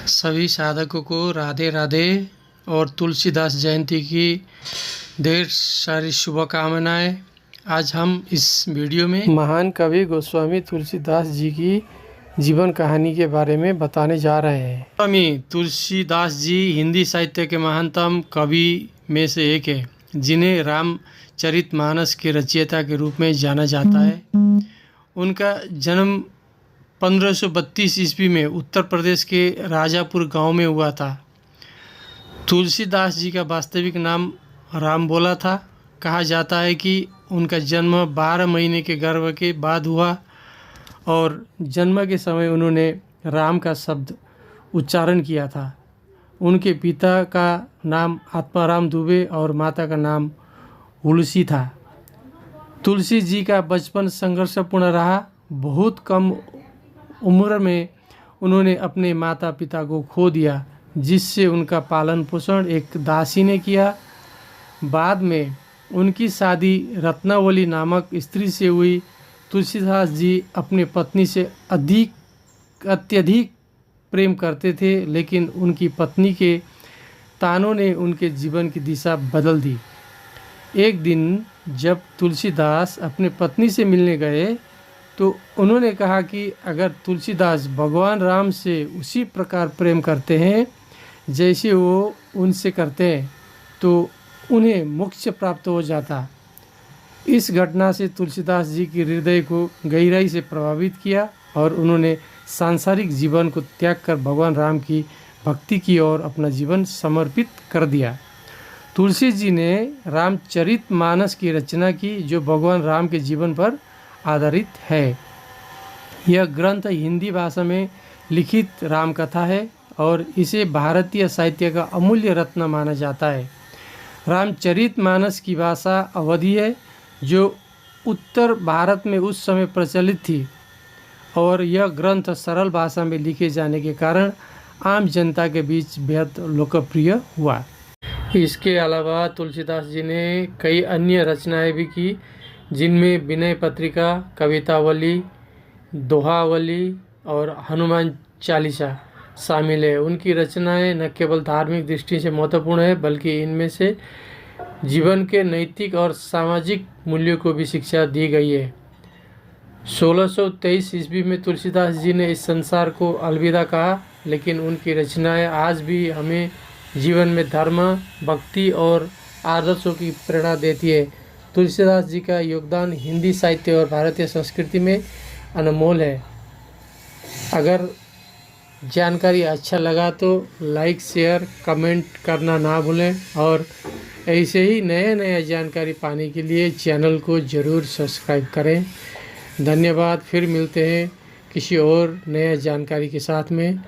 सभी साधकों को राधे राधे और तुलसीदास जयंती की ढेर सारी शुभकामनाएं। आज हम इस वीडियो में महान कवि गोस्वामी तुलसीदास जी की जीवन कहानी के बारे में बताने जा रहे हैं। गोस्वामी तुलसीदास जी हिंदी साहित्य के महानतम कवि में से एक है, जिन्हें रामचरितमानस के रचयिता के रूप में जाना जाता है। उनका जन्म 1532 ईस्वी में उत्तर प्रदेश के राजापुर गांव में हुआ था। तुलसीदास जी का वास्तविक नाम रामभोला था। कहा जाता है कि उनका जन्म 12 महीने के गर्भ के बाद हुआ और जन्म के समय उन्होंने राम का शब्द उच्चारण किया था। उनके पिता का नाम आत्माराम दुबे और माता का नाम तुलसी था। तुलसी जी का बचपन संघर्षपूर्ण रहा। बहुत कम उम्र में उन्होंने अपने माता पिता को खो दिया, जिससे उनका पालन पोषण एक दासी ने किया। बाद में उनकी शादी रत्नावली नामक स्त्री से हुई। तुलसीदास जी अपने पत्नी से अत्यधिक प्रेम करते थे, लेकिन उनकी पत्नी के तानों ने उनके जीवन की दिशा बदल दी। एक दिन जब तुलसीदास अपने पत्नी से मिलने गए तो उन्होंने कहा कि अगर तुलसीदास भगवान राम से उसी प्रकार प्रेम करते हैं जैसे वो उनसे करते हैं तो उन्हें मोक्ष प्राप्त हो जाता। इस घटना से तुलसीदास जी के हृदय को गहराई से प्रभावित किया और उन्होंने सांसारिक जीवन को त्याग कर भगवान राम की भक्ति की और अपना जीवन समर्पित कर दिया। तुलसी जी ने रामचरितमानस की रचना की, जो भगवान राम के जीवन पर आधारित है। यह ग्रंथ हिंदी भाषा में लिखित राम कथा है और इसे भारतीय साहित्य का अमूल्य रत्न माना जाता है। रामचरितमानस की भाषा अवधी है, जो उत्तर भारत में उस समय प्रचलित थी, और यह ग्रंथ सरल भाषा में लिखे जाने के कारण आम जनता के बीच बेहद लोकप्रिय हुआ। इसके अलावा तुलसीदास जी ने कई अन्य रचनाएं भी की, जिनमें विनय पत्रिका, कवितावली, दोहावली और हनुमान चालीसा शामिल है। उनकी रचनाएं न केवल धार्मिक दृष्टि से महत्वपूर्ण है, बल्कि इनमें से जीवन के नैतिक और सामाजिक मूल्यों को भी शिक्षा दी गई है। 1623 ईस्वी में तुलसीदास जी ने इस संसार को अलविदा कहा, लेकिन उनकी रचनाएं आज भी हमें जीवन में धर्म, भक्ति और आदर्शों की प्रेरणा देती है। तुलसीदास जी का योगदान हिंदी साहित्य और भारतीय संस्कृति में अनमोल है। अगर जानकारी अच्छा लगा तो लाइक, शेयर, कमेंट करना ना भूलें और ऐसे ही नए जानकारी पाने के लिए चैनल को ज़रूर सब्सक्राइब करें। धन्यवाद। फिर मिलते हैं किसी और नया जानकारी के साथ में।